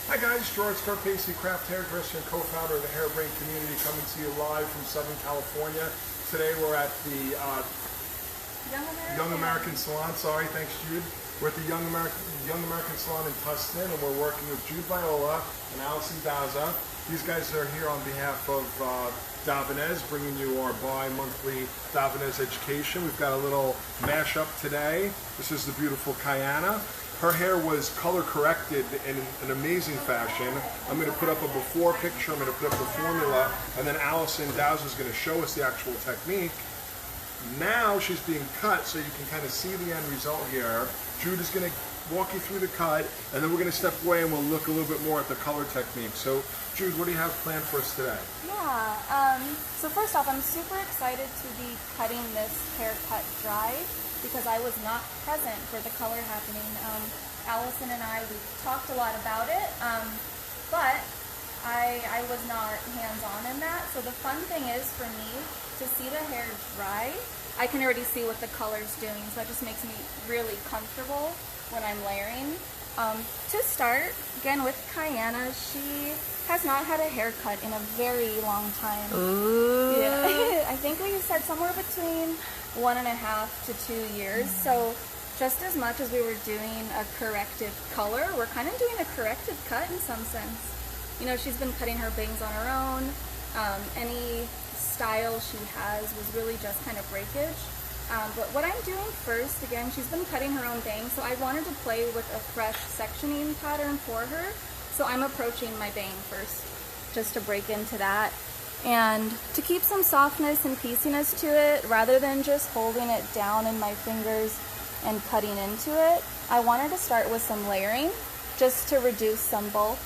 Hi guys, George Scarpacey, craft hairdresser and co-founder of the Hairbrain community, coming to you live from Southern California. Today we're at the Young American Salon. Sorry, thanks Jude. We're at the Young American Salon in Tustin, and we're working with Jude Viola and Allison Daza. These guys are here on behalf of Davanez, bringing you our bi-monthly Davanez education. We've got a little mashup today. This is the beautiful Kayana. Her hair was color corrected in an amazing fashion. I'm going to put up a before picture, I'm going to put up the formula, and then Allison Daza is going to show us the actual technique. Now she's being cut so you can kind of see the end result here. Jude is going to walk you through the cut, and then we're going to step away and we'll look a little bit more at the color technique. So Jude, what do you have planned for us today? Yeah, so first off, I'm super excited to be cutting this haircut dry, because I was not present for the color happening. Allison and I, we talked a lot about it, but I was not hands-on in that. So the fun thing is for me to see the hair dry, I can already see what the color's doing, so that just makes me really comfortable when I'm layering. To start, again with Kayana, she has not had a haircut in a very long time. Ooh. Yeah. I think we said somewhere between 1.5 to 2 years. So just as much as we were doing a corrective color, we're kind of doing a corrective cut in some sense. You know, she's been cutting her bangs on her own. Any style she has was really just kind of breakage. But what I'm doing first, again, she's been cutting her own bangs, so I wanted to play with a fresh sectioning pattern for her. So I'm approaching my bang first, just to break into that. And to keep some softness and pieciness to it, rather than just holding it down in my fingers and cutting into it, I wanted to start with some layering, just to reduce some bulk.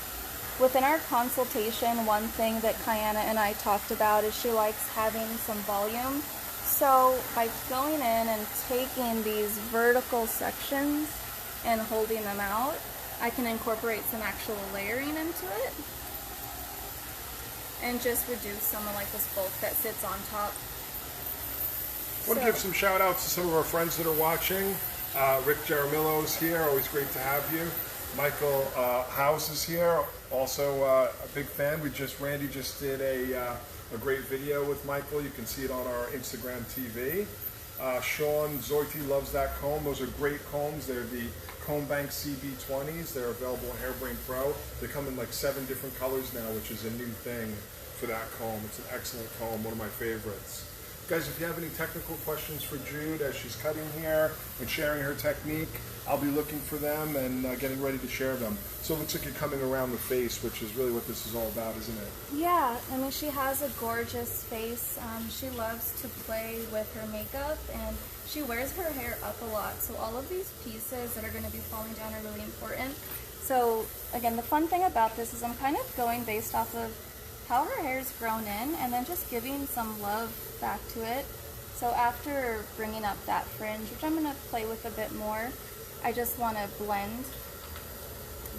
Within our consultation, one thing that Kayana and I talked about is she likes having some volume. So by going in and taking these vertical sections and holding them out, I can incorporate some actual layering into it and just reduce some of like this bulk that sits on top. I want to give some shout outs to some of our friends that are watching. Rick Jaramillo is here, always great to have you. Michael House is here, also a big fan. Randy just did a great video with Michael. You can see it on our Instagram TV. Sean Zoiti loves that comb. Those are great combs. They're the Comb Bank CB20s. They're available at Hairbrain Pro. They come in like 7 different colors now, which is a new thing for that comb. It's an excellent comb, one of my favorites. Guys, if you have any technical questions for Jude as she's cutting here and sharing her technique, I'll be looking for them and getting ready to share them. So it looks like you're coming around the face, which is really what this is all about, isn't it? Yeah, I mean, she has a gorgeous face. She loves to play with her makeup, and she wears her hair up a lot. So all of these pieces that are going to be falling down are really important. So again, the fun thing about this is I'm kind of going based off of how her hair's grown in, and then just giving some love back to it. So after bringing up that fringe, which I'm going to play with a bit more, I just want to blend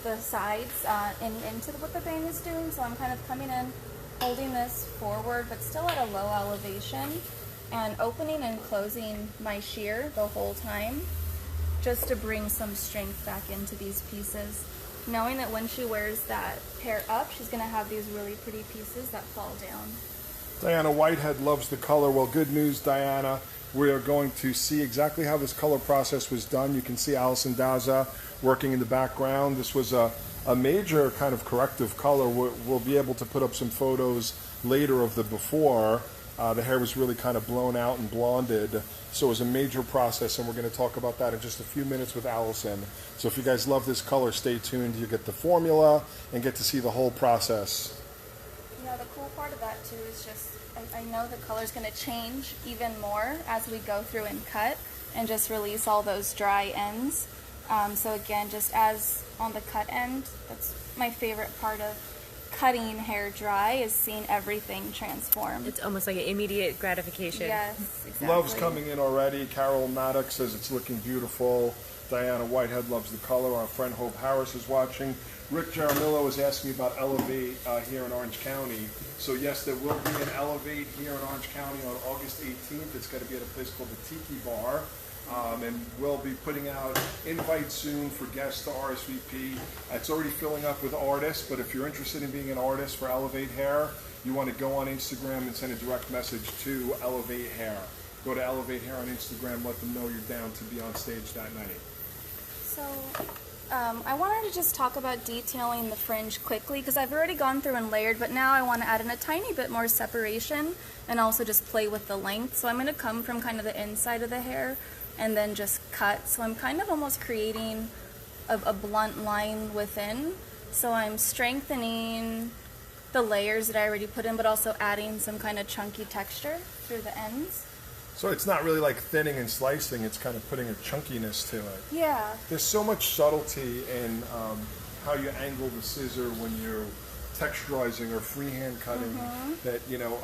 the sides into what the bang is doing. So I'm kind of coming in, holding this forward, but still at a low elevation, and opening and closing my shear the whole time, just to bring some strength back into these pieces, knowing that when she wears that hair up, she's going to have these really pretty pieces that fall down. Diana Whitehead loves the color. Well, good news, Diana. We are going to see exactly how this color process was done. You can see Allison Daza working in the background. This was a major kind of corrective color. We'll be able to put up some photos later of the before. The hair was really kind of blown out and blonded. So it was a major process, and we're going to talk about that in just a few minutes with Allison. So if you guys love this color, stay tuned. You get the formula and get to see the whole process. You know, the cool part of that too is just, I know the color's going to change even more as we go through and cut and just release all those dry ends. So again, just as on the cut end, that's my favorite part of cutting hair dry, is seeing everything transform. It's almost like an immediate gratification. Yes, exactly. Love's coming in already. Carol Maddox says it's looking beautiful. Diana Whitehead loves the color. Our friend Hope Harris is watching. Rick Jaramillo is asking me about Elevate here in Orange County. So yes, there will be an Elevate here in Orange County on August 18th. It's going to be at a place called the Tiki Bar. And we'll be putting out invites soon for guests to RSVP. It's already filling up with artists, but if you're interested in being an artist for Elevate Hair, you want to go on Instagram and send a direct message to Elevate Hair. Go to Elevate Hair on Instagram, let them know you're down to be on stage that night. So I wanted to just talk about detailing the fringe quickly because I've already gone through and layered, but now I want to add in a tiny bit more separation and also just play with the length. So I'm going to come from kind of the inside of the hair and then just cut. So I'm kind of almost creating a blunt line within. So I'm strengthening the layers that I already put in, but also adding some kind of chunky texture through the ends. So it's not really like thinning and slicing, it's kind of putting a chunkiness to it. Yeah. There's so much subtlety in how you angle the scissor when you're texturizing or freehand cutting that, you know,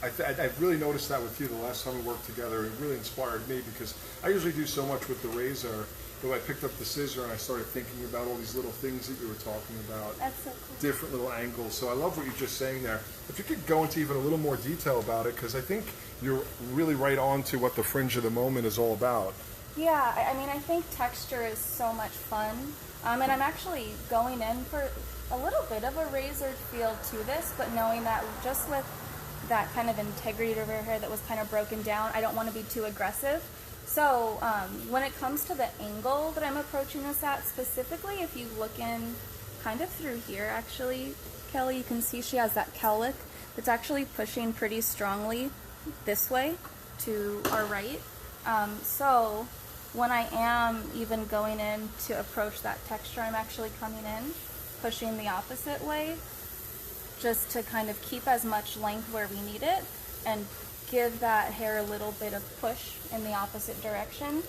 I've really noticed that with you the last time we worked together. It really inspired me because I usually do so much with the razor, but I picked up the scissor and I started thinking about all these little things that you were talking about. That's so cool. Different little angles. So I love what you're just saying there. If you could go into even a little more detail about it, because I think you're really right on to what the fringe of the moment is all about. Yeah, I mean, I think texture is so much fun. And I'm actually going in for a little bit of a razored feel to this, but knowing that just with that kind of integrity of her hair that was kind of broken down, I don't want to be too aggressive. So when it comes to the angle that I'm approaching this at specifically, if you look in kind of through here actually, Kelly, you can see she has that cowlick that's actually pushing pretty strongly this way to our right. So when I am even going in to approach that texture, I'm actually coming in, pushing the opposite way, just to kind of keep as much length where we need it and give that hair a little bit of push in the opposite direction.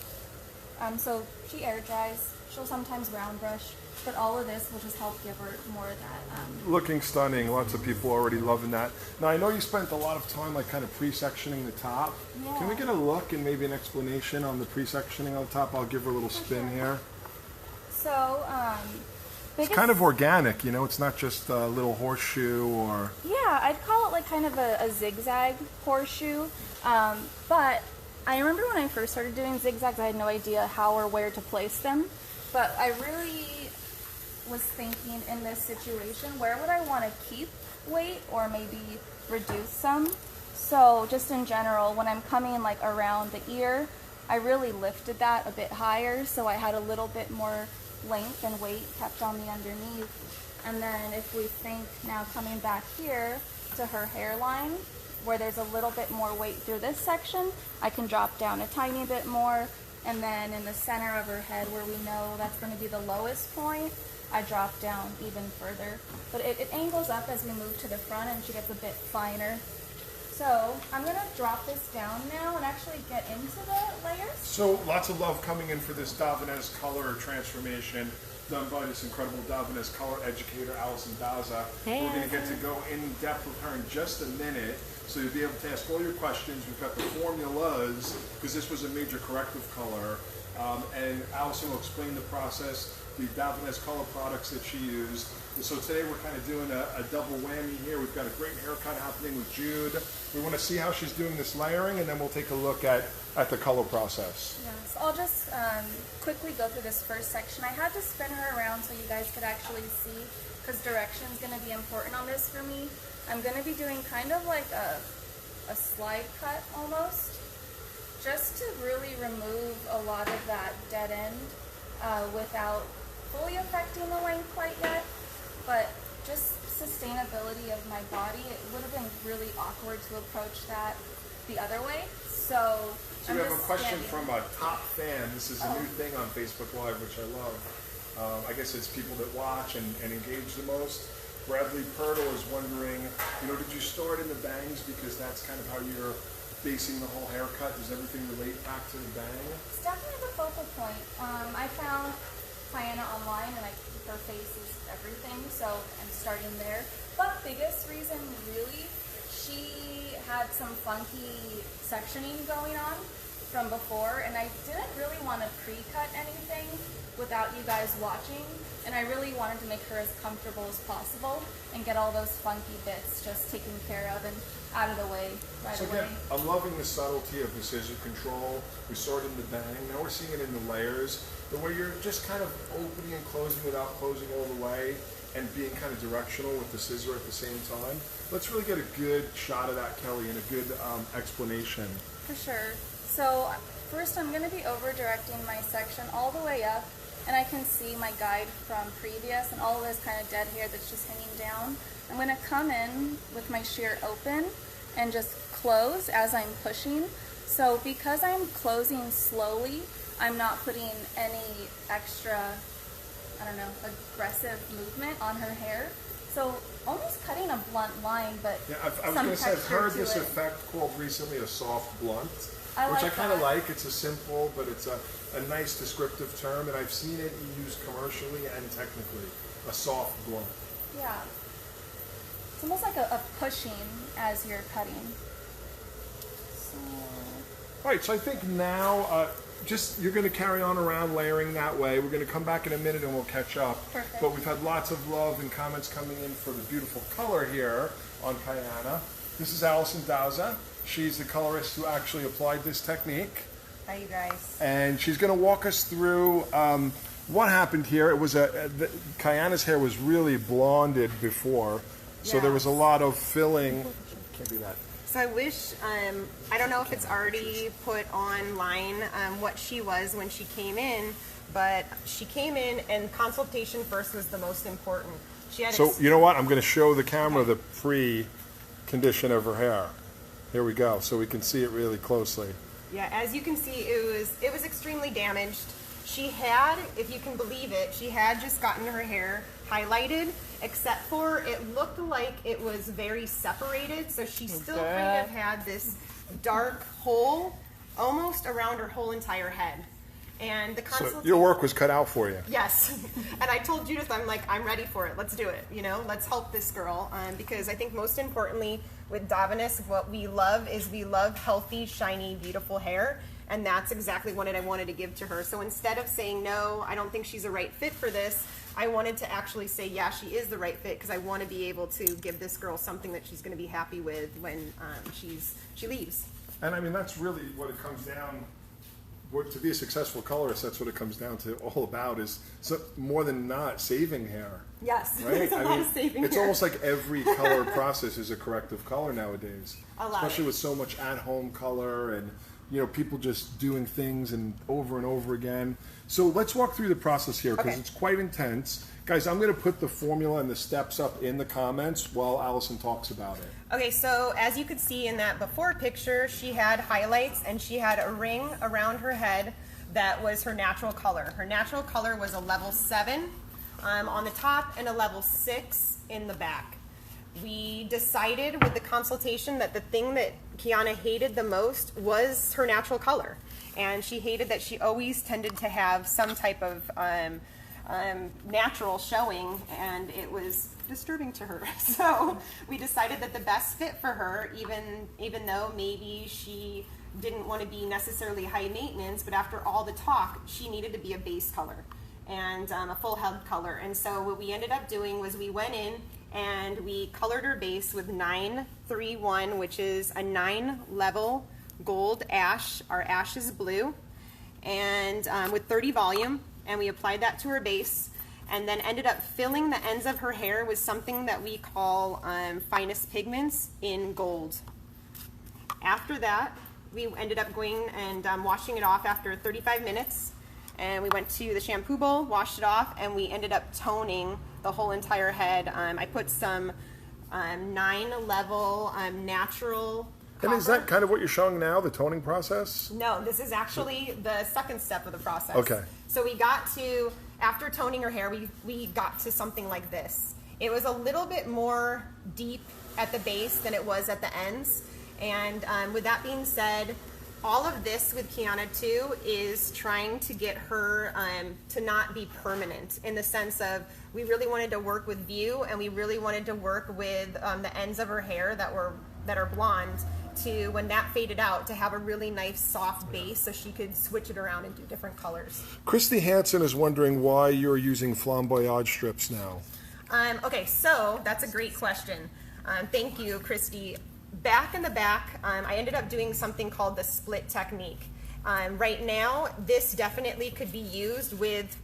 So she air dries, she'll sometimes round brush, but all of this will just help give her more of that. Looking stunning, lots of people already loving that. Now I know you spent a lot of time like kind of pre-sectioning the top. Yeah. Can we get a look and maybe an explanation on the pre-sectioning on the top? I'll give her a little spin here. So, it's kind of organic, you know, it's not just a little horseshoe or... Yeah, I'd call it like kind of a zigzag horseshoe. But I remember when I first started doing zigzags, I had no idea how or where to place them. But I really was thinking in this situation, where would I want to keep weight or maybe reduce some? So just in general, when I'm coming like around the ear, I really lifted that a bit higher, so I had a little bit more length and weight kept on the underneath. And then if we think now coming back here to her hairline, where there's a little bit more weight through this section, I can drop down a tiny bit more. And then in the center of her head, where we know that's going to be the lowest point, I drop down even further. But it angles up as we move to the front and she gets a bit finer. So I'm going to drop this down now and actually get into the layers. So lots of love coming in for this Davanese color transformation done by this incredible Davanese color educator, Allison Daza. Hey, we're going to get to go in depth with her in just a minute. So you'll be able to ask all your questions. We've got the formulas, because this was a major corrective color. And Allison will explain the process, the Davanese color products that she used. And so today we're kind of doing a double whammy here. We've got a great haircut happening with Jude. We want to see how she's doing this layering, and then we'll take a look at the color process. Yeah, so I'll just quickly go through this first section. I had to spin her around so you guys could actually see, because direction is going to be important on this for me. I'm going to be doing kind of like a slide cut almost, just to really remove a lot of that dead end without fully affecting the length quite yet, but just sustainability of my body. It would have been really awkward to approach that the other way. So we have a question from a top fan. This is a new thing on Facebook Live, which I love. I guess it's people that watch and engage the most. Bradley Pirtle is wondering, did you start in the bangs because that's kind of how you're basing the whole haircut? Does everything relate back to the bang? It's definitely the focal point. I found Diana online and her face is everything, so I'm starting there. But biggest reason really, she had some funky sectioning going on from before, and I didn't really want to pre-cut anything without you guys watching, and I really wanted to make her as comfortable as possible and get all those funky bits just taken care of and out of the way right so away. again, I'm loving the subtlety of the scissor control. We saw it in the bang, now we're seeing it in the layers, the way you're just kind of opening and closing without closing all the way and being kind of directional with the scissor at the same time. Let's really get a good shot of that, Kelly, and a good explanation. For sure. So first I'm going to be over directing my section all the way up, and I can see my guide from previous and all of this kind of dead hair that's just hanging down. I'm going to come in with my shear open and just close as I'm pushing. So because I'm closing slowly, I'm not putting any extra, I don't know, aggressive movement on her hair. So almost cutting a blunt line, but yeah, I was going to say, I've heard this effect called recently a soft blunt, which I kind of like. It's a simple, but it's a nice descriptive term, and I've seen it used commercially and technically, a soft blunt. Yeah. It's almost like a pushing as you're cutting. So... All right, so I think now, you're going to carry on around layering that way. We're going to come back in a minute and we'll catch up. Perfect. But we've had lots of love and comments coming in for the beautiful color here on Kiana. This is Allison Dowza. She's the colorist who actually applied this technique. Hi, you guys. And she's going to walk us through what happened here. It was Kiana's hair was really blonded before, so there was a lot of filling. Can't do that. So I wish, I don't know if it's already put online what she was when she came in, but she came in and consultation first was the most important. She had so you know what? I'm going to show the camera the pre-condition of her hair. Here we go, so we can see it really closely. Yeah, as you can see, it was extremely damaged. She had, if you can believe it, she had just gotten her hair highlighted, except for it looked like it was very separated, so she still kind of had this dark hole almost around her whole entire head. And the So your work was cut out for you. Yes. And I told Judith, I'm ready for it. Let's do it. You know, let's help this girl. Because I think most importantly with Davinus, what we love is we love healthy, shiny, beautiful hair. And that's exactly what I wanted to give to her. So instead of saying, no, I don't think she's a right fit for this, I wanted to actually say, yeah, she is the right fit, because I want to be able to give this girl something that she's going to be happy with when she leaves. And I mean, that's really what it comes down. To be a successful colorist, that's what it comes down to all about, is more than not saving hair. Yes, right? it's a lot of saving it's hair. Almost like every color process is a corrective color nowadays. I love Especially it. with so much at-home color and people just doing things and over again. So let's walk through the process here, because it's quite intense. Guys, I'm going to put the formula and the steps up in the comments while Allison talks about it. Okay, so as you could see in that before picture, she had highlights and she had a ring around her head that was her natural color. Her natural color was a level 7 on the top and a level 6 in the back. We decided with the consultation that the thing that Kiana hated the most was her natural color. And she hated that she always tended to have some type of natural showing, and it was disturbing to her. So we decided that the best fit for her, even though maybe she didn't want to be necessarily high maintenance, but after all the talk, she needed to be a base color and a full head color. And so what we ended up doing was we went in and we colored her base with 931, which is a 9 level gold ash. Our ash is blue, and with 30 volume, and we applied that to her base, and then ended up filling the ends of her hair with something that we call finest pigments in gold. After that, we ended up going and washing it off after 35 minutes, and we went to the shampoo bowl, washed it off, and we ended up toning the whole entire head. I put some 9 level natural copper. And is that kind of what you're showing now, the toning process? No, this is actually the second step of the process. Okay. So we got to, after toning her hair, we got to something like this. It was a little bit more deep at the base than it was at the ends. And with that being said, all of this with Kiana too is trying to get her to not be permanent, in the sense of we really wanted to work with view, and we really wanted to work with the ends of her hair that are blonde, to, when that faded out, to have a really nice soft base so she could switch it around and do different colors. Christy Hansen is wondering why you're using flamboyage strips now. Okay, so that's a great question. Thank you, Christy. Back in the back, I ended up doing something called the split technique. Right now, this definitely could be used with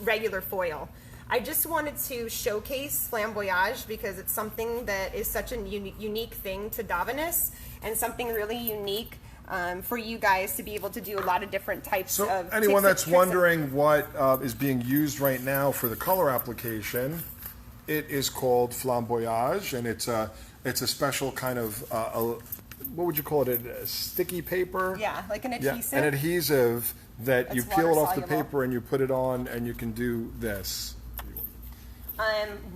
regular foil. I just wanted to showcase flamboyage because it's something that is such a unique thing to Daveness, and something really unique for you guys to be able to do a lot of different types of So anyone that's wondering what is being used right now for the color application, it is called flamboyage, and it's a special kind of what would you call it? A sticky paper? Yeah, like an adhesive. Yeah, an adhesive that That's you peel it off the water-soluble. paper and you put it on, and you can do this.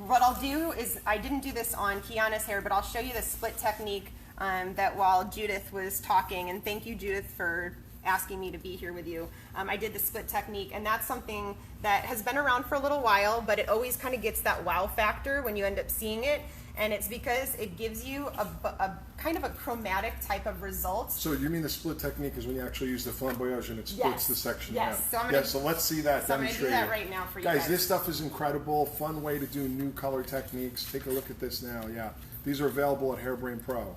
What I'll do is, I didn't do this on Kiana's hair, but I'll show you the split technique that while Judith was talking, and thank you, Judith, for asking me to be here with you. I did the split technique, and that's something that has been around for a little while, but it always kind of gets that wow factor when you end up seeing it, and it's because it gives you a kind of a chromatic type of result. So you mean the split technique is when you actually use the flamboyage and it splits Yes. the section Yes. out? So I'm gonna- So let's see that So I'm going to do demonstrated. that right now for you Guys, guys. this stuff is incredible. Fun way to do new color techniques. Take a look at this now. Yeah, these are available at Hairbrain Pro.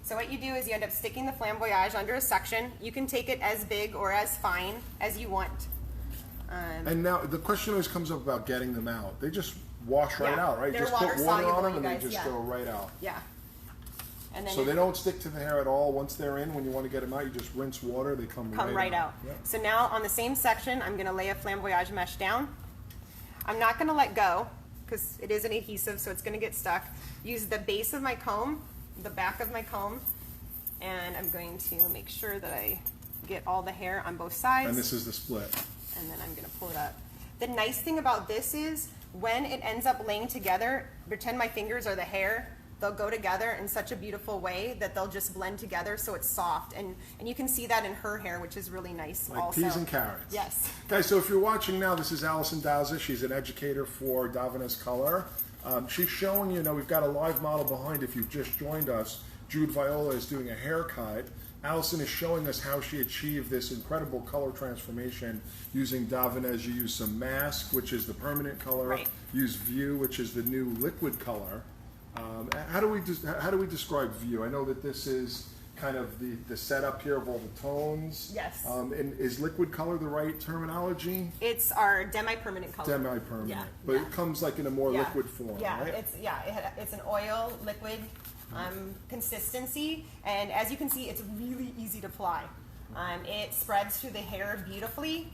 So what you do is you end up sticking the flamboyage under a section. You can take it as big or as fine as you want. And now the question always comes up about getting them out. They just wash right Yeah, out, right? they're Just put water on water-soluble, them you and they guys, just yeah. go right out. Yeah. And then So they don't stick to the hair at all. Once they're in, when you want to get them out, you just rinse water. They come right out. Yeah. So now on the same section, I'm going to lay a flamboyage mesh down. I'm not going to let go because it is an adhesive, so it's going to get stuck. Use the base of my comb, the back of my comb, and I'm going to make sure that I get all the hair on both sides. And this is the split. And then I'm going to pull it up. The nice thing about this is when it ends up laying together, pretend my fingers are the hair, they'll go together in such a beautiful way that they'll just blend together so it's soft. And you can see that in her hair, which is really nice Like also. peas and carrots. Yes. Guys, so if you're watching now, this is Allison Dowza. She's an educator for Daveness Color. She's showing you, now we've got a live model behind if you've just joined us. Jude Viola is doing a haircut. Allison is showing us how she achieved this incredible color transformation using Daveness. You use some mask, which is the permanent color. Right. Use View, which is the new liquid color. How do we describe View? I know that this is kind of the setup here of all the tones. Yes. And is liquid color the right terminology? It's our demi-permanent color. Semi-permanent. Yeah. But Yeah. it comes like in a more Yeah. liquid form, Yeah, right? it's an oil liquid consistency, and as you can see, it's really easy to apply. It spreads through the hair beautifully,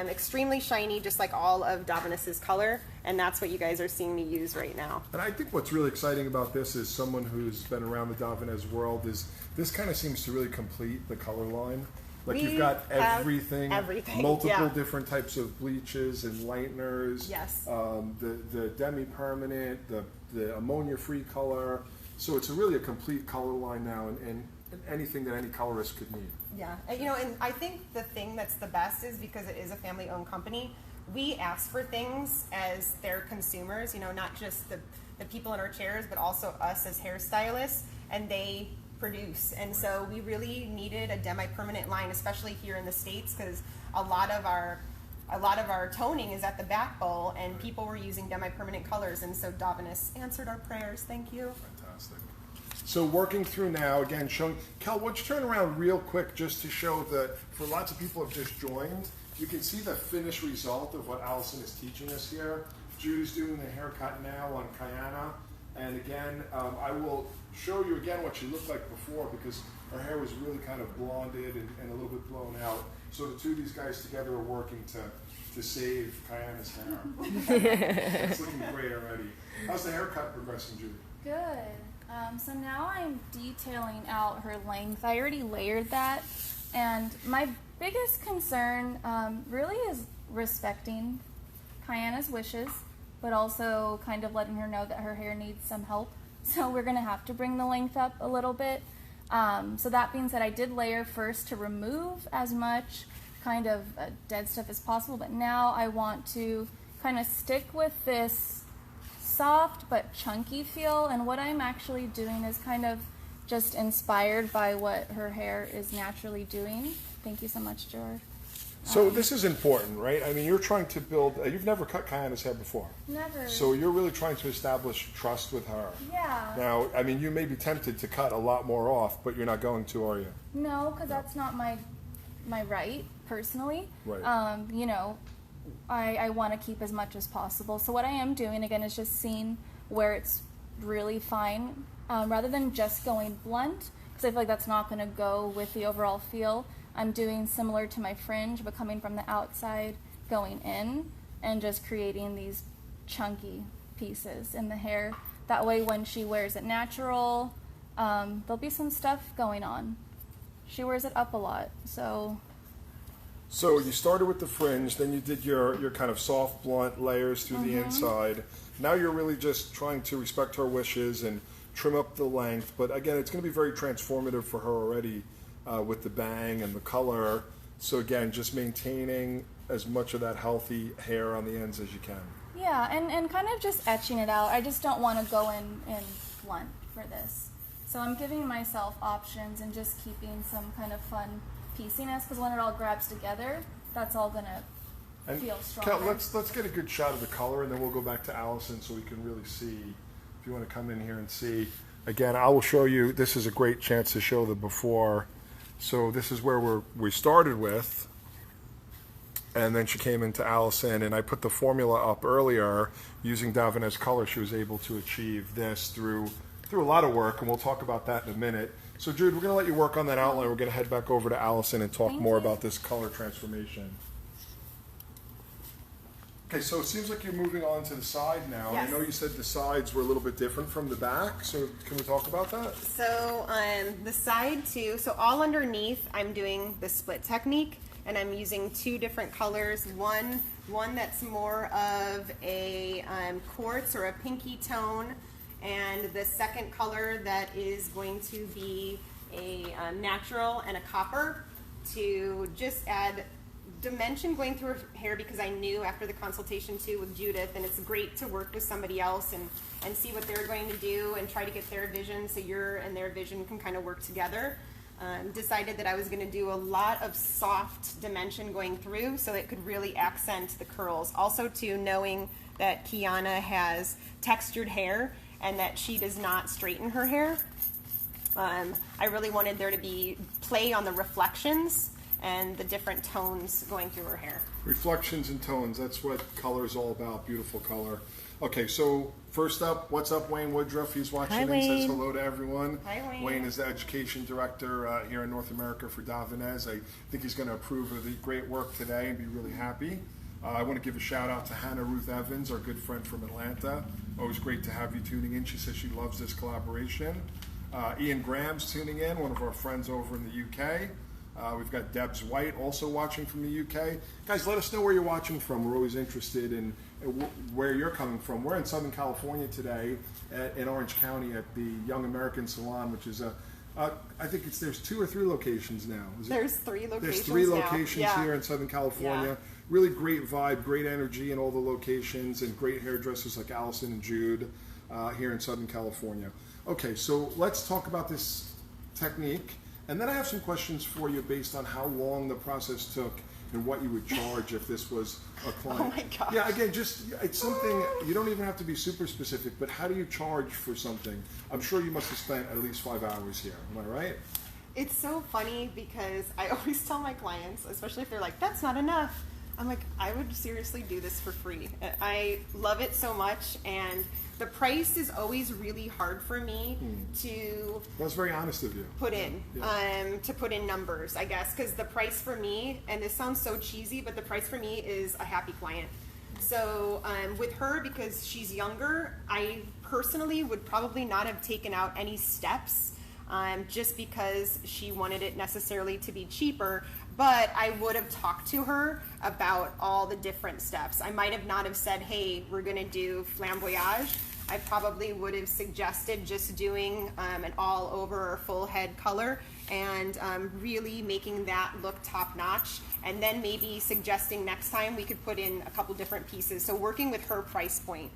extremely shiny, just like all of Daveness's color, and that's what you guys are seeing me use right now. And I think what's really exciting about this is someone who's been around the Daveness world is this kind of seems to really complete the color line. Like We you've got have everything, everything, multiple yeah. different types of bleaches and lighteners. Yes. The demi-permanent, the ammonia-free color. So it's really a complete color line now, and anything that any colorist could need. Yeah, and I think the thing that's the best is because it is a family-owned company, we ask for things as their consumers, not just the people in our chairs, but also us as hairstylists, and they produce. And so we really needed a demi-permanent line, especially here in the States, because a lot of our toning is at the back bowl, and people were using demi-permanent colors, and so Daveness answered our prayers. Thank you. Fantastic. So working through now, again, showing, Kel, why don't you turn around real quick just to show that for lots of people who have just joined, you can see the finished result of what Allison is teaching us here. Judy's doing the haircut now on Kiana. And again, I will show you again what she looked like before because her hair was really kind of blonded and a little bit blown out. So the two of these guys together are working to save Kiana's hair. It's looking great already. How's the haircut progressing, Judy? Good. So now I'm detailing out her length. I already layered that. And my biggest concern really is respecting Kiana's wishes, but also kind of letting her know that her hair needs some help. So we're going to have to bring the length up a little bit. So that being said, I did layer first to remove as much kind of dead stuff as possible, but now I want to kind of stick with this soft but chunky feel, and what I'm actually doing is kind of just inspired by what her hair is naturally doing. Thank you so much, George. So this is important, right? I mean, you're trying to build, you've never cut Kiana's hair before. Never. So you're really trying to establish trust with her. Yeah. Now, I mean, you may be tempted to cut a lot more off, but you're not going to, are you? No, because that's not my right, personally. Right. You know, I want to keep as much as possible. So what I am doing, again, is just seeing where it's really fine, rather than just going blunt, because I feel like that's not going to go with the overall feel. I'm doing similar to my fringe, but coming from the outside, going in, and just creating these chunky pieces in the hair. That way when she wears it natural, there'll be some stuff going on. She wears it up a lot, so... So you started with the fringe, then you did your kind of soft, blunt layers through the inside. Now you're really just trying to respect her wishes and trim up the length. But again, it's going to be very transformative for her already with the bang and the color. So again, just maintaining as much of that healthy hair on the ends as you can. Yeah, and kind of just etching it out. I just don't want to go in blunt for this. So I'm giving myself options and just keeping some kind of fun pieciness, because when it all grabs together, that's all going to feel stronger. Kel, let's get a good shot of the color, and then we'll go back to Allison so we can really see. If you want to come in here and see. Again, I will show you. This is a great chance to show the before. So this is where we started with, and then she came into Allison, and I put the formula up earlier using Davina's color. She was able to achieve this through a lot of work, and we'll talk about that in a minute. So Jude, we're going to let you work on that outline. We're going to head back over to Allison and talk more about this color transformation. Okay, so it seems like you're moving on to the side now. Yes. I know you said the sides were a little bit different from the back, so can we talk about that? So the side too, so all underneath I'm doing the split technique, and I'm using two different colors. One that's more of a quartz or a pinky tone, and the second color that is going to be a natural and a copper, to just add dimension going through her hair, because I knew after the consultation too with Judith, and it's great to work with somebody else and see what they're going to do and try to get their vision so your and their vision can kind of work together. Decided that I was going to do a lot of soft dimension going through so it could really accent the curls. Also too, knowing that Kiana has textured hair and that she does not straighten her hair, I really wanted there to be play on the reflections and the different tones going through her hair. Reflections and tones, that's what color is all about, beautiful color. Okay, so first up, what's up, Wayne Woodruff? He's watching Hi, and Wayne. says hello to everyone. Hi, Wayne. Wayne is the education director here in North America for Davines. I think he's going to approve of the great work today and be really happy. I want to give a shout out to Hannah Ruth Evans, our good friend from Atlanta. Always great to have you tuning in. She says she loves this collaboration. Ian Graham's tuning in, one of our friends over in the UK. We've got Debs White also watching from the UK. Guys, let us know where you're watching from. We're always interested in where you're coming from. We're in Southern California today in Orange County at the Young American Salon, which is I think there's 2 or 3 locations now. There's 3 locations. There's 3 now. locations Yeah. here in Southern California. Yeah. Really great vibe, great energy in all the locations, and great hairdressers like Allison and Jude here in Southern California. Okay, so let's talk about this technique. And then I have some questions for you based on how long the process took and what you would charge if this was a client. Oh my gosh. Yeah, again, it's something, you don't even have to be super specific, but how do you charge for something? I'm sure you must have spent at least 5 hours here, am I right? It's so funny because I always tell my clients, especially if they're like, that's not enough, I'm like, I would seriously do this for free. I love it so much, and the price is always really hard for me to That's very honest of you. put in, to put in numbers, I guess, because the price for me, and this sounds so cheesy, but the price for me is a happy client. So with her, because she's younger, I personally would probably not have taken out any steps just because she wanted it necessarily to be cheaper. But I would have talked to her about all the different steps. I might have not have said, hey, we're going to do flamboyage. I probably would have suggested just doing an all over or full head color and really making that look top notch. And then maybe suggesting next time we could put in a couple different pieces. So working with her price point.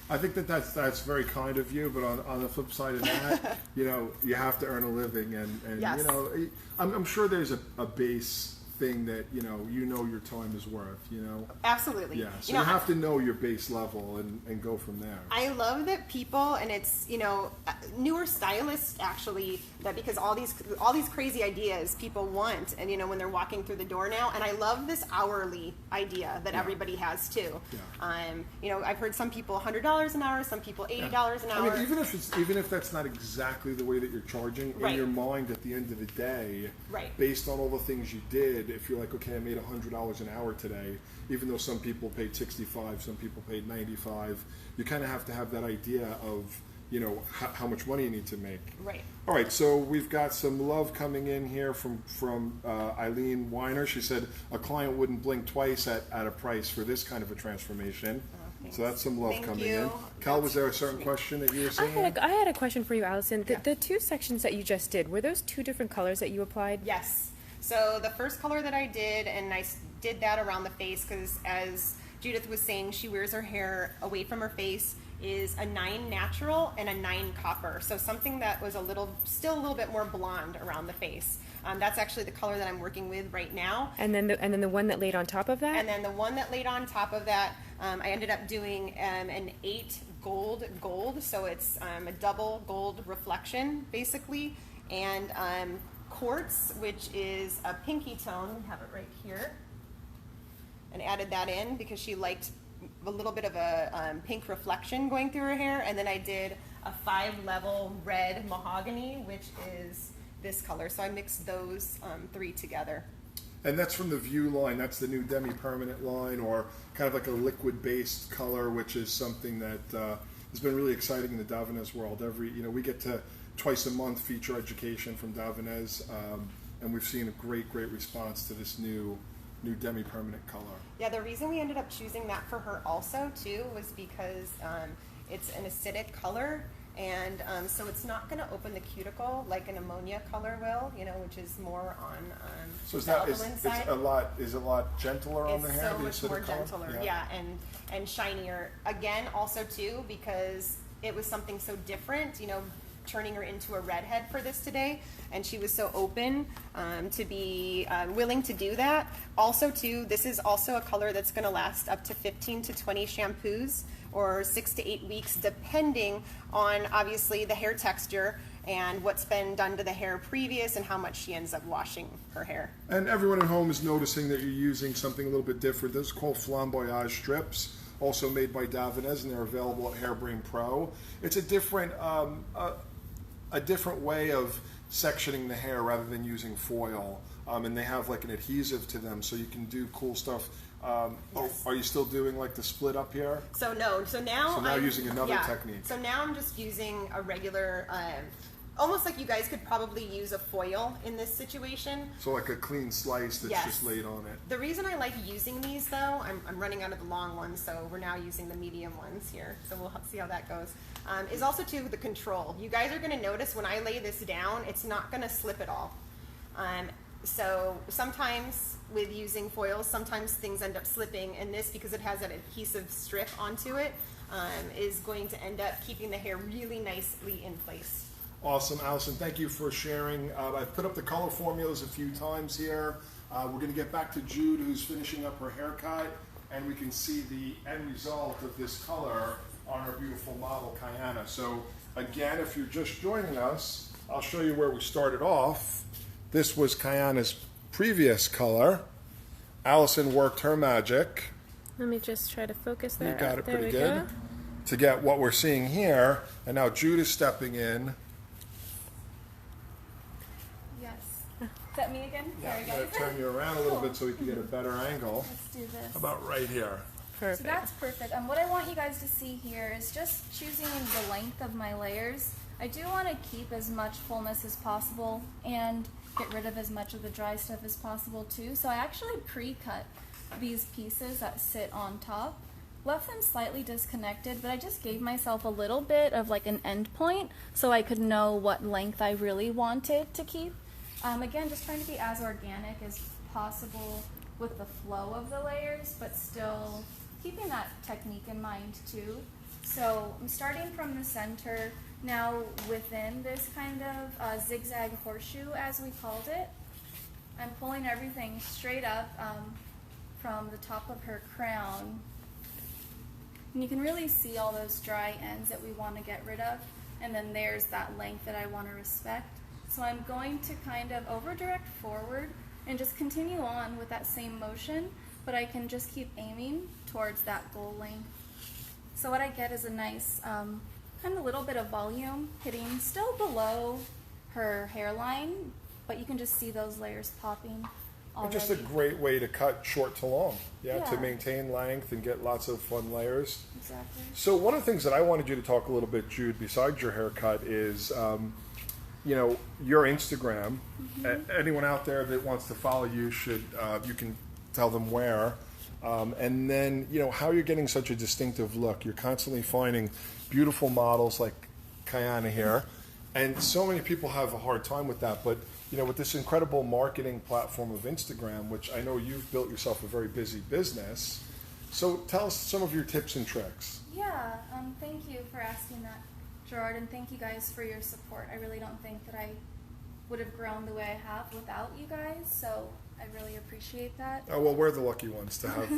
I think that's very kind of you, but on the flip side of that, you know, you have to earn a living, and Yes. you know, I'm sure there's a base thing that you know your time is worth, you know. Absolutely. Yeah, so You know, you have to know your base level and go from there. I love that people, and it's, you know, newer stylists actually, that because all these crazy ideas people want, and you know, when they're walking through the door now, and I love this hourly idea that everybody has too. Yeah. You know, I've heard some people $100 an hour, some people $80 an hour. I mean, even if that's not exactly the way that you're charging, in Right. your mind at the end of the day, Right. based on all the things you did, if you're like, okay, I made $100 an hour today, even though some people paid 65, some people paid 95, you kind of have to have that idea of, you know, how much money you need to make. Right. All right, so we've got some love coming in here from Eileen Weiner. She said a client wouldn't blink twice at a price for this kind of a transformation. So that's some love Thank coming you. in. Cal, was there a certain question that you were saying? I had a question for you, Allison. The two sections that you just did, were those two different colors that you applied? Yes. So the first color that I did, and I did that around the face because, as Judith was saying, she wears her hair away from her face, is a 9 natural and a 9 copper. So something that was still a little bit more blonde around the face. That's actually the color that I'm working with right now. And then the one that laid on top of that? And then the one that laid on top of that, I ended up doing an 8 gold, so it's a double gold reflection basically, and quartz, which is a pinky tone. We have it right here, and added that in because she liked a little bit of a pink reflection going through her hair. And then I did a 5-level red mahogany, which is this color. So I mixed those 3 together. And that's from the View line. That's the new demi-permanent line, or kind of like a liquid-based color, which is something that has been really exciting in the Davines world. We get to twice a month feature education from Davines, and we've seen a great response to this new demi-permanent color. Yeah, the reason we ended up choosing that for her also too was because it's an acidic color, and so it's not going to open the cuticle like an ammonia color will, you know, which is more on so the alkaline side. Is it a lot gentler on the hair? It's so much more gentler, yeah, and shinier. Again, also too, because it was something so different, you know, turning her into a redhead for this today, and she was so open to be willing to do that. Also too, this is also a color that's going to last up to 15 to 20 shampoos, or 6 to 8 weeks, depending on obviously the hair texture and what's been done to the hair previous and how much she ends up washing her hair. And everyone at home is noticing that you're using something a little bit different. This is called flamboyage strips, also made by Davines, and they're available at Hairbrain Pro. It's a different way of sectioning the hair rather than using foil, and they have like an adhesive to them, so you can do cool stuff. Yes. Are you still doing like the split up here? So no, so now I'm using another technique. So now I'm just using a regular, almost like you guys could probably use a foil in this situation. So like a clean slice that's just laid on it. The reason I like using these though, I'm running out of the long ones, so we're now using the medium ones here. So we'll see how that goes. Is also too the control. You guys are going to notice when I lay this down, it's not going to slip at all. So sometimes with using foils, sometimes things end up slipping, and this, because it has that adhesive strip onto it, is going to end up keeping the hair really nicely in place. Awesome, Allison. Thank you for sharing. I've put up the color formulas a few times here. We're going to get back to Jude, who's finishing up her haircut, and we can see the end result of this color on our beautiful model, Kayana. So again, if you're just joining us, I'll show you where we started off. This was Kayana's previous color. Allison worked her magic. Let me just try to focus that. You got it There pretty we good. go. To get what we're seeing here, and now Jude is stepping in. Yes. Is that me again? Yeah, There I'm we going go. to turn you around a little bit so we can get a better angle. Let's do this. How about right here? Perfect. So that's perfect. What I want you guys to see here is just choosing the length of my layers. I do want to keep as much fullness as possible and get rid of as much of the dry stuff as possible too. So I actually pre-cut these pieces that sit on top. Left them slightly disconnected, but I just gave myself a little bit of like an end point so I could know what length I really wanted to keep. Again, just trying to be as organic as possible with the flow of the layers, but still keeping that technique in mind too. So I'm starting from the center. Now within this kind of zigzag horseshoe, as we called it, I'm pulling everything straight up from the top of her crown. And you can really see all those dry ends that we want to get rid of. And then there's that length that I want to respect. So I'm going to kind of over-direct forward and just continue on with that same motion, but I can just keep aiming towards that goal length. So what I get is a nice kind of little bit of volume hitting still below her hairline, but you can just see those layers popping already. Just a great way to cut short to long, to maintain length and get lots of fun layers. Exactly. So one of the things that I wanted you to talk a little bit, Jude, besides your haircut is, your Instagram. Anyone out there that wants to follow you should, you can tell them where. And then, how you're getting such a distinctive look. You're constantly finding beautiful models like Kayana here. And so many people have a hard time with that. But, with this incredible marketing platform of Instagram, which I know you've built yourself a very busy business. So tell us some of your tips and tricks. Yeah, thank you for asking that, Gerard, and thank you guys for your support. I really don't think that I would have grown the way I have without you guys, so I really appreciate that. Oh, well, we're the lucky ones to have,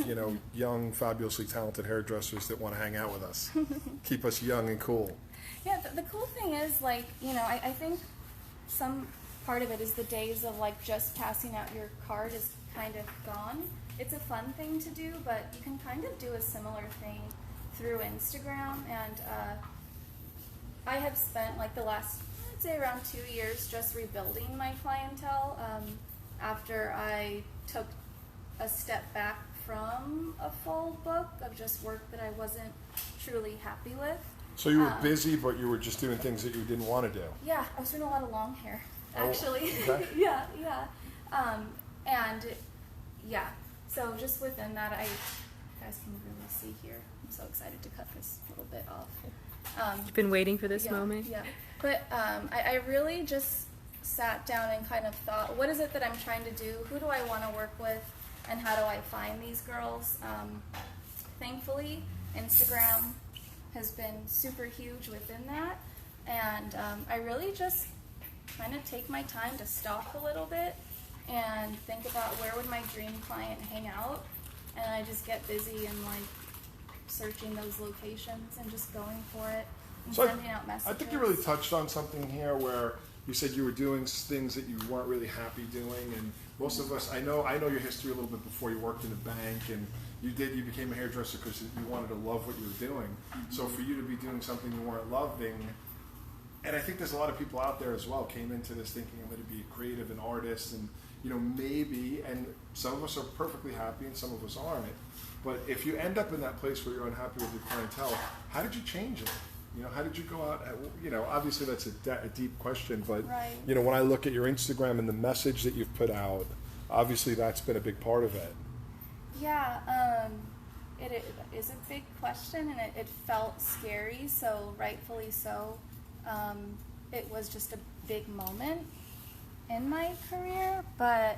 young, fabulously talented hairdressers that want to hang out with us. Keep us young and cool. Yeah, the cool thing is, I think some part of it is the days of, just passing out your card is kind of gone. It's a fun thing to do, but you can kind of do a similar thing through Instagram, and I have spent, the last, I'd say around 2 years just rebuilding my clientele after I took a step back from a full book of just work that I wasn't truly happy with. So you were busy, but you were just doing things that you didn't want to do. Yeah, I was doing a lot of long hair, actually. Okay. yeah. So just within that, you guys can really see here. I'm so excited to cut this little bit off. You've been waiting for this moment? Yeah. But I really just sat down and kind of thought, what is it that I'm trying to do? Who do I want to work with? And how do I find these girls? Thankfully, Instagram has been super huge within that. And I really just kind of take my time to stop a little bit and think about where would my dream client hang out. And I just get busy and searching those locations and just going for it and sending out messages. I think you really touched on something here where you said you were doing things that you weren't really happy doing, and most of us, I know your history a little bit before you worked in a bank, and you became a hairdresser because you wanted to love what you were doing. So for you to be doing something you weren't loving, and I think there's a lot of people out there as well came into this thinking I'm going to be a creative, an artist, and maybe, and some of us are perfectly happy and some of us aren't. But if you end up in that place where you're unhappy with your clientele, how did you change it? How did you go out? Obviously that's a deep question, but right. When I look at your Instagram and the message that you've put out, obviously that's been a big part of it. Yeah, it is a big question, and it felt scary, so rightfully so. It was just a big moment in my career, but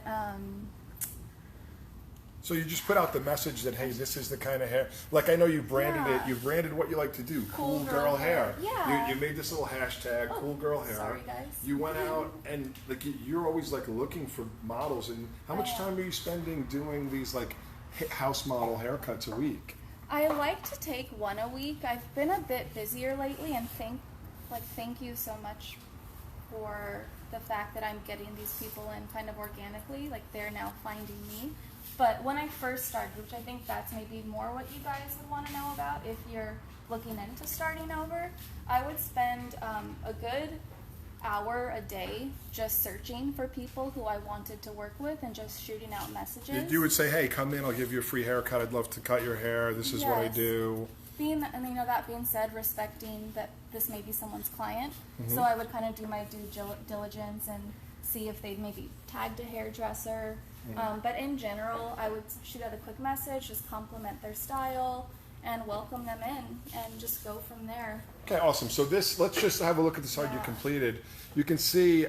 so you just put out the message that, hey, this is the kind of hair, I know you branded it, you branded what you like to do, cool girl hair. Yeah. You made this little hashtag, cool girl hair. Sorry, guys. You went out and you're always looking for models, and how much time are you spending doing these house model haircuts a week? I like to take one a week. I've been a bit busier lately, and thank you so much for the fact that I'm getting these people in kind of organically, they're now finding me. But when I first started, which I think that's maybe more what you guys would want to know about if you're looking into starting over, I would spend a good hour a day just searching for people who I wanted to work with and just shooting out messages. You would say, hey, come in, I'll give you a free haircut, I'd love to cut your hair, this is what I do. That being said, respecting that this may be someone's client, so I would kind of do my due diligence and see if they'd maybe tagged a hairdresser. But in general, I would shoot out a quick message, just compliment their style, and welcome them in, and just go from there. Okay, awesome. So let's just have a look at the side you completed. You can see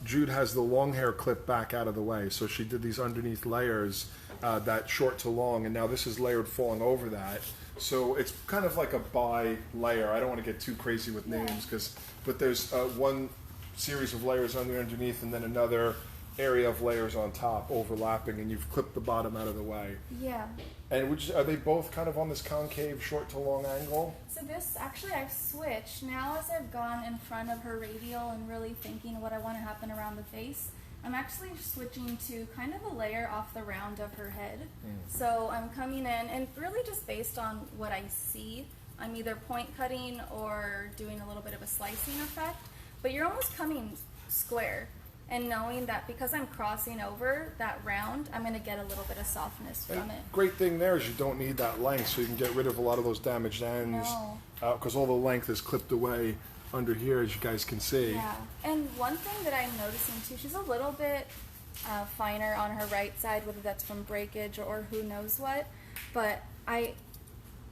Jude has the long hair clipped back out of the way. So she did these underneath layers, that short to long, and now this is layered falling over that. So it's kind of like a bi-layer. I don't want to get too crazy with names, but there's one series of layers underneath and then another area of layers on top overlapping, and you've clipped the bottom out of the way. Yeah. And are they both kind of on this concave short to long angle? So this, actually I've switched. Now as I've gone in front of her radial and really thinking what I want to happen around the face, I'm actually switching to kind of a layer off the round of her head. So I'm coming in, and really just based on what I see, I'm either point cutting or doing a little bit of a slicing effect, but you're almost coming square. And knowing that because I'm crossing over that round, I'm going to get a little bit of softness from it. Great thing there is you don't need that length, so you can get rid of a lot of those damaged ends. Because all the length is clipped away under here, as you guys can see. Yeah, and one thing that I'm noticing too, she's a little bit finer on her right side, whether that's from breakage or who knows what, but I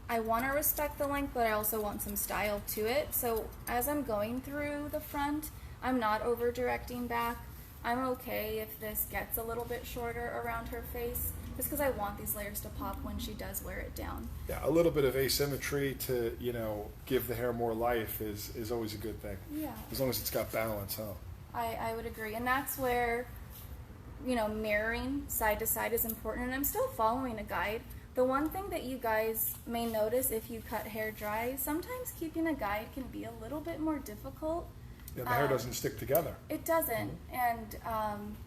want to respect the length, but I also want some style to it. So as I'm going through the front, I'm not over directing back. I'm okay if this gets a little bit shorter around her face, just because I want these layers to pop when she does wear it down. Yeah, a little bit of asymmetry to, give the hair more life is always a good thing. Yeah. As long as it's got balance, huh? I would agree. And that's where, mirroring side to side is important. And I'm still following a guide. The one thing that you guys may notice if you cut hair dry, sometimes keeping a guide can be a little bit more difficult. Yeah, the hair doesn't stick together. It doesn't, and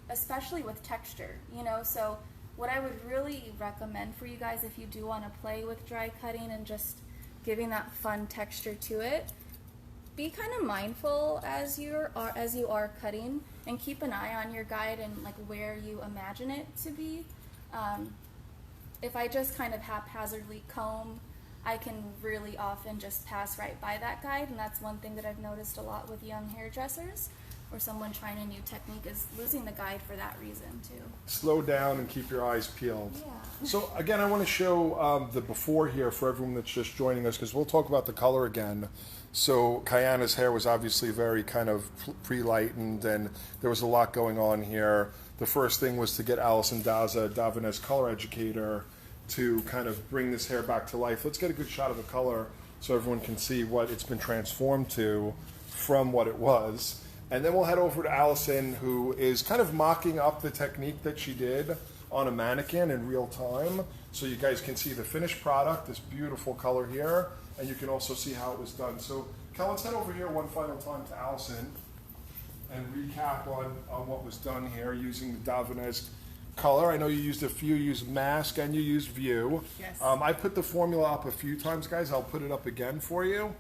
especially with texture, so what I would really recommend for you guys if you do want to play with dry cutting and just giving that fun texture to it, be kind of mindful as you are cutting, and keep an eye on your guide and like where you imagine it to be. If I just kind of haphazardly comb, I can really often just pass right by that guide, and that's one thing that I've noticed a lot with young hairdressers or someone trying a new technique is losing the guide for that reason too. Slow down and keep your eyes peeled. Yeah. So again, I want to show the before here for everyone that's just joining us, because we'll talk about the color again. So Kayana's hair was obviously very kind of pre-lightened, and there was a lot going on here. The first thing was to get Allison Daza, Davines color educator, to kind of bring this hair back to life. Let's get a good shot of the color so everyone can see what it's been transformed to from what it was. And then we'll head over to Allison, who is kind of mocking up the technique that she did on a mannequin in real time. So you guys can see the finished product, this beautiful color here, and you can also see how it was done. So Kel, let's head over here one final time to Allison and recap on what was done here using the Davines color. I know you used you used mask and you used view. Yes. I put the formula up a few times, guys. I'll put it up again for you.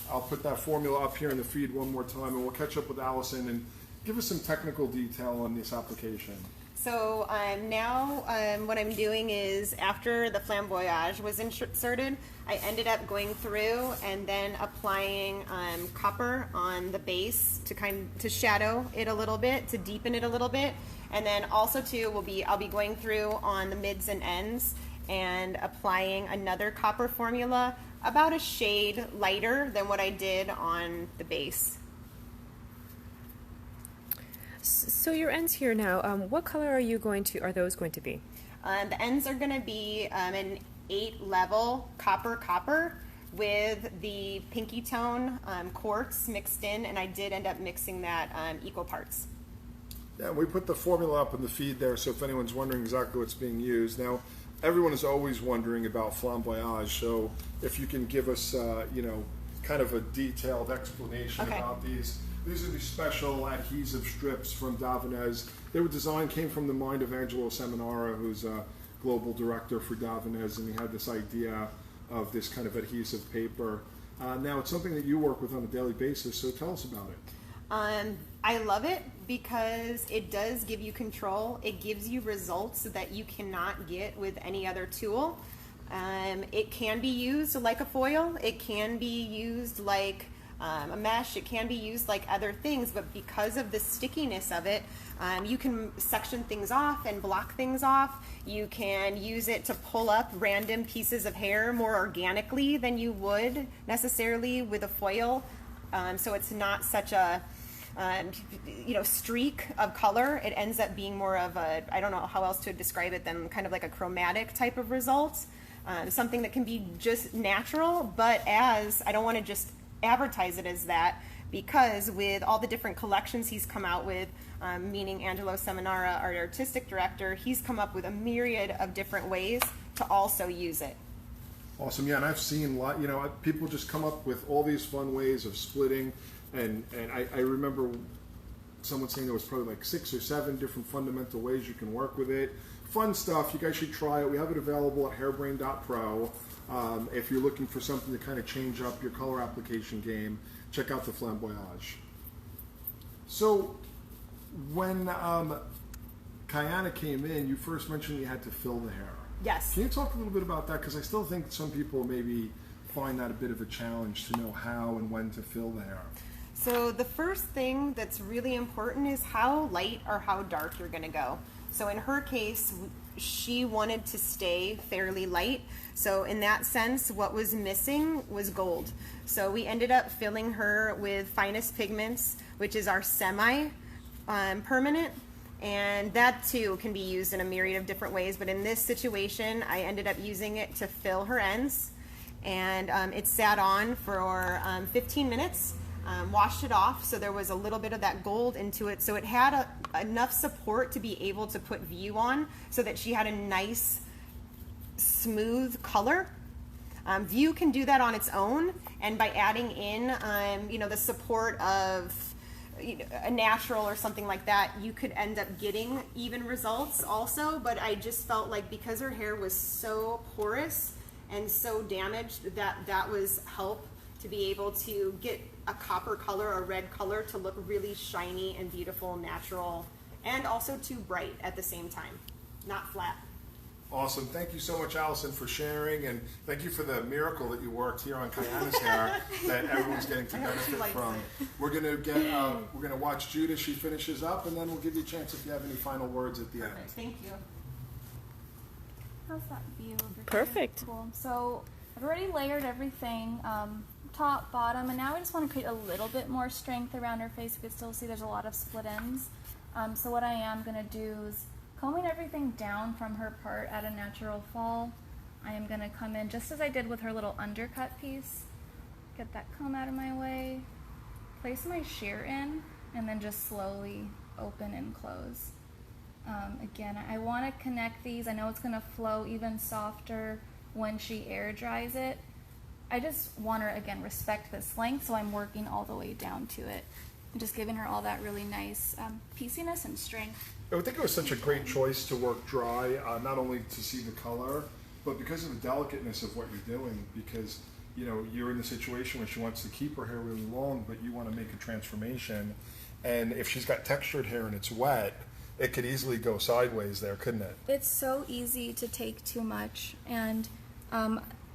I'll put that formula up here in the feed one more time, and we'll catch up with Allison and give us some technical detail on this application. So now what I'm doing is, after the flamboyage was inserted, I ended up going through and then applying copper on the base to shadow it a little bit, to deepen it a little bit, and then also too I'll be going through on the mids and ends and applying another copper formula about a shade lighter than what I did on the base. So your ends here now, what color are those going to be? The ends are going to be an 8 level copper with the pinky tone quartz mixed in, and I did end up mixing that equal parts. Yeah, we put the formula up in the feed there, so if anyone's wondering exactly what's being used. Now, everyone is always wondering about flamboyage, so if you can give us, kind of a detailed explanation about these. These are the special adhesive strips from Davines. They were designed, came from the mind of Angelo Seminara, who's a global director for Davines, and he had this idea of this kind of adhesive paper. Now, it's something that you work with on a daily basis, so tell us about it. I love it because it does give you control. It gives you results that you cannot get with any other tool. It can be used like a foil. It can be used like a mesh. It can be used like other things, but because of the stickiness of it, you can section things off and block things off. You can use it to pull up random pieces of hair more organically than you would necessarily with a foil. So it's not such a streak of color. It ends up being more of a, I don't know how else to describe it than kind of like a chromatic type of result. something that can be just natural, but as, I don't want to just advertise it as that, because with all the different collections he's come out with, meaning Angelo Seminara, our artistic director, he's come up with a myriad of different ways to also use it. Awesome, yeah, and I've seen people just come up with all these fun ways of splitting, and I remember someone saying there was probably like 6 or 7 different fundamental ways you can work with it. Fun stuff, you guys should try it. We have it available at hairbrain.pro. If you're looking for something to kind of change up your color application game, check out the flamboyage. So when Kayana came in, you first mentioned you had to fill the hair. Yes. Can you talk a little bit about that? Because I still think some people maybe find that a bit of a challenge to know how and when to fill the hair. So the first thing that's really important is how light or how dark you're going to go. So in her case, she wanted to stay fairly light. So in that sense, what was missing was gold. So we ended up filling her with finest pigments, which is our semi-permanent. And that too can be used in a myriad of different ways. But in this situation, I ended up using it to fill her ends. And it sat on for 15 minutes, washed it off. So there was a little bit of that gold into it. So it had enough support to be able to put view on so that she had a nice, smooth color. View can do that on its own. And by adding in, the support of a natural or something like that, you could end up getting even results also. But I just felt like because her hair was so porous and so damaged, that was help to be able to get a copper color, a red color, to look really shiny and beautiful, natural, and also too bright at the same time, not flat. Awesome. Thank you so much, Allison, for sharing, and thank you for the miracle that you worked here on Kayana's hair that everyone's getting to benefit from. We're gonna watch Jude as she finishes up, and then we'll give you a chance if you have any final words at the end. Thank you. How's that view over here? Perfect. Cool. So I've already layered everything, top, bottom, and now I just want to create a little bit more strength around her face. You can still see there's a lot of split ends. So what I am going to do is combing everything down from her part at a natural fall. I am going to come in just as I did with her little undercut piece. Get that comb out of my way. Place my shear in, and then just slowly open and close. Again, I want to connect these. I know it's going to flow even softer when she air dries it. I just want her, again, respect this length, so I'm working all the way down to it. And just giving her all that really nice pieciness and strength. I would think it was such a great choice to work dry, not only to see the color, but because of the delicateness of what you're doing, because you're in the situation where she wants to keep her hair really long, but you want to make a transformation. And if she's got textured hair and it's wet, it could easily go sideways there, couldn't it? It's so easy to take too much, and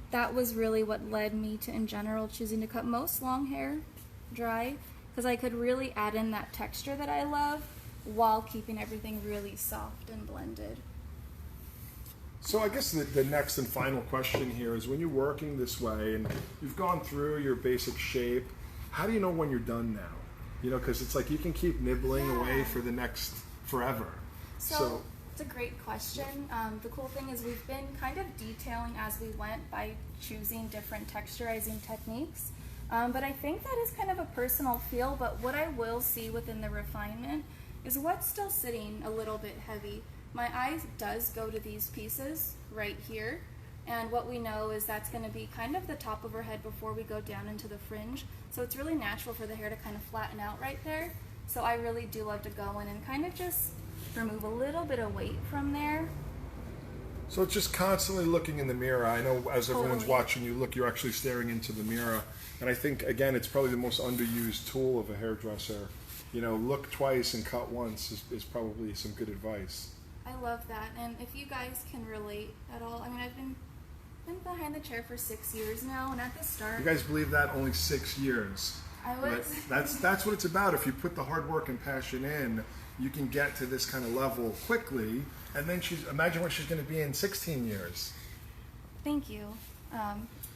that was really what led me to, in general, choosing to cut most long hair dry, because I could really add in that texture that I love while keeping everything really soft and blended. So I guess the next and final question here is, when you're working this way and you've gone through your basic shape, how do you know when you're done now? Because it's like you can keep nibbling away for the next forever. So it's a great question. The cool thing is we've been kind of detailing as we went by choosing different texturizing techniques. But I think that is kind of a personal feel, but what I will see within the refinement is what's still sitting a little bit heavy. My eye does go to these pieces right here, and what we know is that's going to be kind of the top of her head before we go down into the fringe. So it's really natural for the hair to kind of flatten out right there. So I really do love to go in and kind of just remove a little bit of weight from there. So it's just constantly looking in the mirror. I know as everyone's Totally. watching you look, you're actually staring into the mirror. And I think, again, it's probably the most underused tool of a hairdresser. Look twice and cut once is probably some good advice. I love that, and if you guys can relate at all, I mean, I've been behind the chair for 6 years now, and at the start, You guys believe that? Only 6 years. But that's what it's about. If you put the hard work and passion in, you can get to this kind of level quickly. And then imagine what she's going to be in 16 years. Thank you.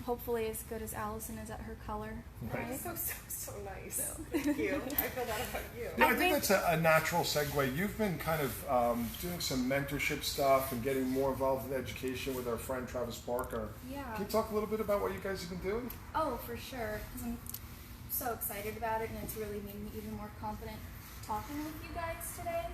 hopefully as good as Allison is at her color. Right. So nice. Thank you. I feel that about you. Yeah, I think that's a natural segue. You've been kind of doing some mentorship stuff and getting more involved in education with our friend Travis Parker. Yeah. Can you talk a little bit about what you guys have been doing? Oh, for sure. Because I'm so excited about it, and it's really made me even more confident talking with you guys today.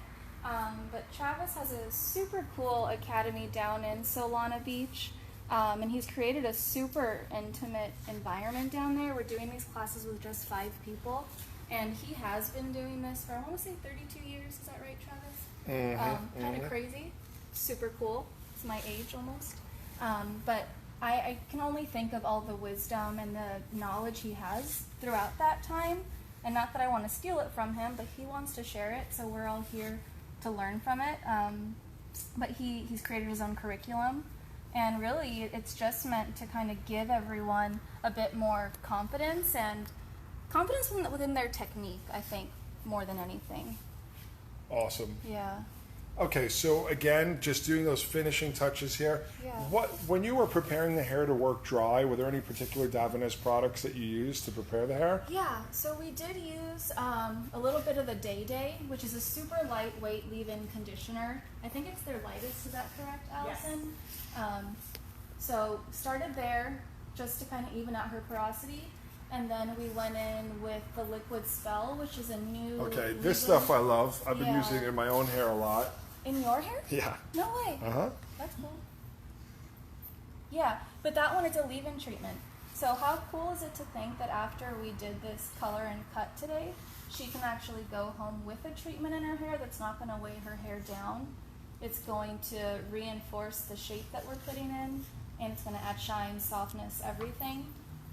But Travis has a super cool academy down in Solana Beach. And he's created a super intimate environment down there. We're doing these classes with just 5 people. And he has been doing this for, I want to say 32 years. Is that right, Travis? Kind of crazy. Super cool. It's my age almost. But I can only think of all the wisdom and the knowledge he has throughout that time. And not that I want to steal it from him, but he wants to share it. So we're all here to learn from it. But he's created his own curriculum. And really, it's just meant to kind of give everyone a bit more confidence and confidence within their technique, I think, more than anything. Awesome. Yeah. Okay, so again, just doing those finishing touches here. Yeah. When you were preparing the hair to work dry, were there any particular Davines products that you used to prepare the hair? Yeah, so we did use a little bit of the Day Day, which is a super lightweight leave-in conditioner. I think it's their lightest, is that correct, Allison? Yes. So started there just to kind of even out her porosity. And then we went in with the Liquid Spell, which is a new Okay, this stuff I love. I've been Yeah. using it in my own hair a lot. In your hair? Yeah. No way. Uh-huh. That's cool. Yeah, but that one is a leave-in treatment. So how cool is it to think that after we did this color and cut today, she can actually go home with a treatment in her hair that's not going to weigh her hair down. It's going to reinforce the shape that we're putting in, and it's going to add shine, softness, everything.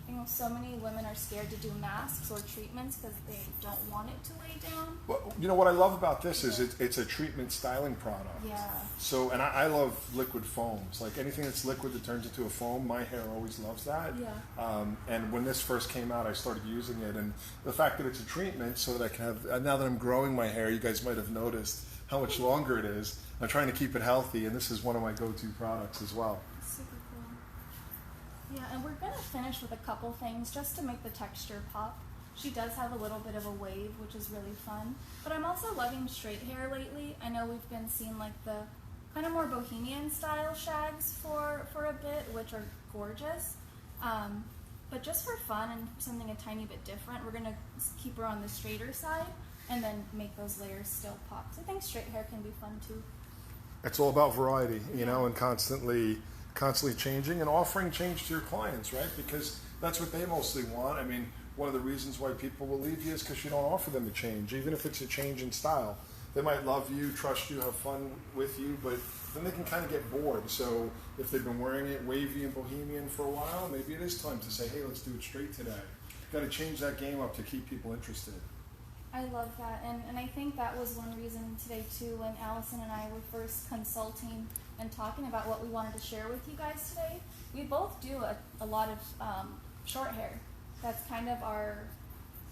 You know, so many women are scared to do masks or treatments because they don't want it to weigh down. Well, you know what I love about this is it's a treatment styling product. Yeah. So, and I love liquid foams. Like anything that's liquid that turns into a foam, my hair always loves that. Yeah. And when this first came out, I started using it. And the fact that it's a treatment so that I can have, now that I'm growing my hair, you guys might have noticed how much longer it is. I'm trying to keep it healthy, and this is one of my go-to products as well. Super cool. Yeah, and we're going to finish with a couple things just to make the texture pop. She does have a little bit of a wave, which is really fun. But I'm also loving straight hair lately. I know we've been seeing like the kind of more bohemian style shags for a bit, which are gorgeous. But just for fun and something a tiny bit different, we're going to keep her on the straighter side and then make those layers still pop. So I think straight hair can be fun too. It's all about variety, you know, and constantly changing and offering change to your clients, right? Because that's what they mostly want. I mean, one of the reasons why people will leave you is because you don't offer them a change, even if it's a change in style. They might love you, trust you, have fun with you, but then they can kind of get bored. So if they've been wearing it wavy and bohemian for a while, maybe it is time to say, hey, let's do it straight today. Got to change that game up to keep people interested. I love that, and I think that was one reason today too when Allison and I were first consulting and talking about what we wanted to share with you guys today. We both do a lot of short hair. That's kind of our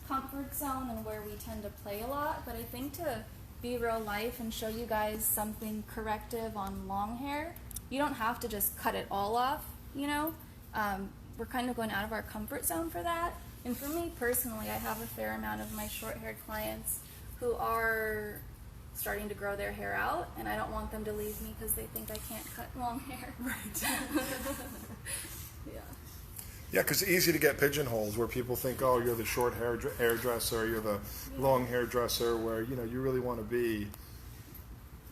comfort zone and where we tend to play a lot, but I think to be real life and show you guys something corrective on long hair, you don't have to just cut it all off, you know? We're kind of going out of our comfort zone for that. And for me personally, I have a fair amount of my short-haired clients who are starting to grow their hair out, and I don't want them to leave me because they think I can't cut long hair. Right. Yeah. Yeah, because it's easy to get pigeonholed where people think, oh, you're the short hairdresser, you're the long hairdresser, where, you know, you really want to be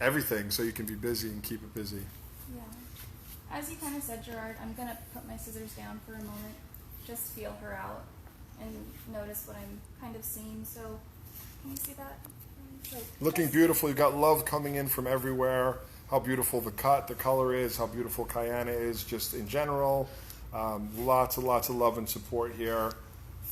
everything so you can be busy and keep it busy. Yeah. As you kind of said, Gerard, I'm going to put my scissors down for a moment, just feel her out and notice what I'm kind of seeing. So, can you see that? Like, looking beautiful. You've got love coming in from everywhere. How beautiful the cut, the color is, how beautiful Kayana is just in general. Lots and lots of love and support here.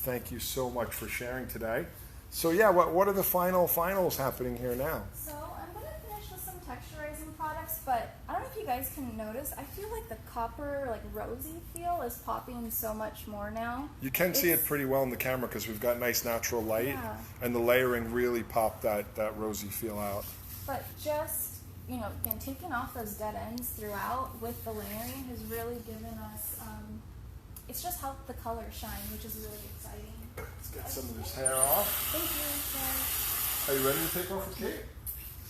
Thank you so much for sharing today. So yeah, what are the finals happening here now? So I'm going to finish with some texturizing products, but I don't know if you guys can notice, I feel like the copper, like rosy feel is popping so much more now. You can see it pretty well in the camera because we've got nice natural light, and the layering really popped that rosy feel out. But just, you know, again, taking off those dead ends throughout with the layering has really given us it's just helped the color shine, which is really exciting. Let's get some of this hair off. Thank you. Are you ready to take off with Kate?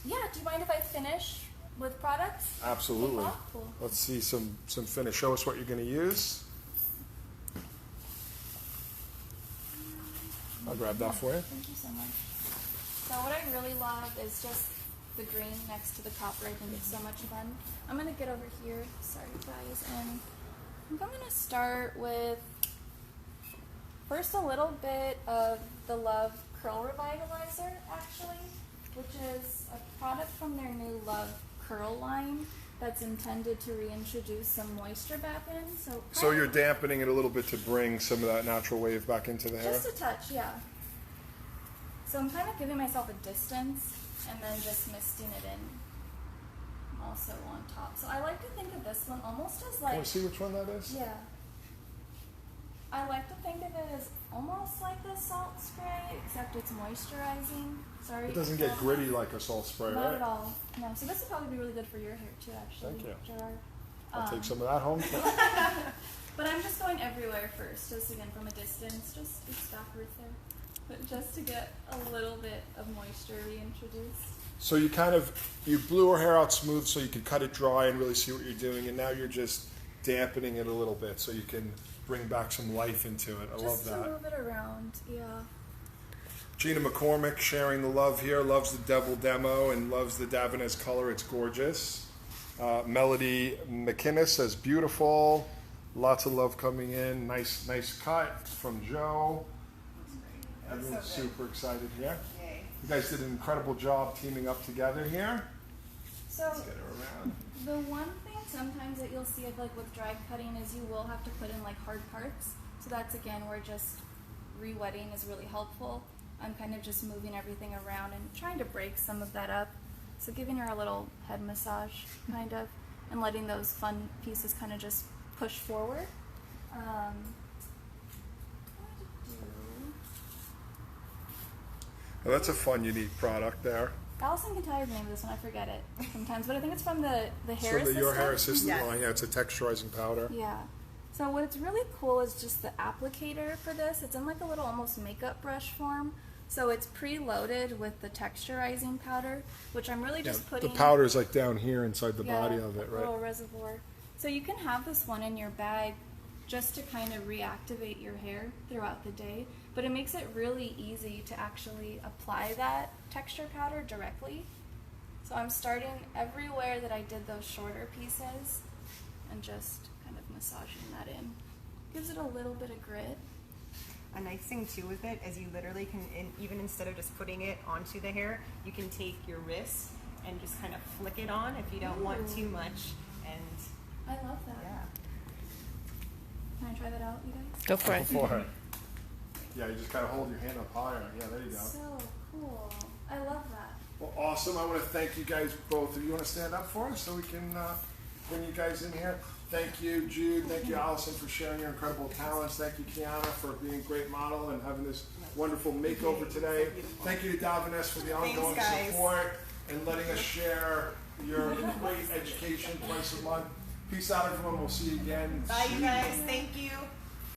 Yeah, do you mind if I finish with products? Absolutely. Cool. Let's see some finish. Show us what you're going to use. I'll grab that for you. Thank you so much. So what I really love is just the green next to the copper. I think it's so much fun. I'm going to get over here, sorry guys, and I'm going to start with first a little bit of the Love Curl Revitalizer, actually, which is a product from their new Love Curl line that's intended to reintroduce some moisture back in. So you're dampening it a little bit to bring some of that natural wave back into the hair? Just a touch, yeah. So I'm kind of giving myself a distance and then just misting it in also on top. So I like to think of this one almost as like... Can we see which one that is? Yeah. I like to think of it as almost like the salt spray, except it's moisturizing. Sorry. It doesn't get gritty like a salt spray, Not right? at all. No. So this would probably be really good for your hair too, actually. Thank you. Gerard. I'll take some of that home. But I'm just going everywhere first, just again from a distance, just it's backwards there. But just to get a little bit of moisture reintroduced. So you blew her hair out smooth so you could cut it dry and really see what you're doing, and now you're just dampening it a little bit so you can bring back some life into it. I love that. Just to move it around, yeah. Gina McCormick sharing the love here, loves the Devil Demo and loves the Davines color. It's gorgeous. Melody McInnes says beautiful. Lots of love coming in. Nice cut from Joe. Everyone's super excited here. Yay. You guys did an incredible job teaming up together here. So Let's get her around. the one thing sometimes that you'll see like with dry cutting is you will have to put in like hard parts. So that's again where just re-wetting is really helpful. I'm kind of just moving everything around and trying to break some of that up. So giving her a little head massage, kind of, and letting those fun pieces kind of just push forward. Well, that's a fun, unique product there. Allison can tell you the name of this one, I forget it sometimes, but I think it's from the hair assistant. So your hair assistant Yes. line, yeah, it's a texturizing powder. Yeah. So what's really cool is just the applicator for this. It's in like a little almost makeup brush form. So it's preloaded with the texturizing powder, which I'm really just putting... The powder is like down here inside the yeah, body of it, a right? little reservoir. So you can have this one in your bag just to kind of reactivate your hair throughout the day. But it makes it really easy to actually apply that texture powder directly. So I'm starting everywhere that I did those shorter pieces and just kind of massaging that in. Gives it a little bit of grit. A nice thing too with it is you literally can, even instead of just putting it onto the hair, you can take your wrist and just kind of flick it on if you don't want too much. And I love that. yeah. Can I try that out, you guys? Go for it. Go for it. Yeah, you just gotta hold your hand up higher. Yeah, there you go. So cool. I love that. Well, awesome. I want to thank you guys both. If you want to stand up for us so we can bring you guys in here. Thank you, Jude. Thank you, Allison, for sharing your incredible talents. Thank you, Kiana, for being a great model and having this wonderful makeover today. Thank you to Davines for the ongoing support and letting us share your great education twice a month. Peace out, everyone. We'll see you again. Bye, you guys. Thank you.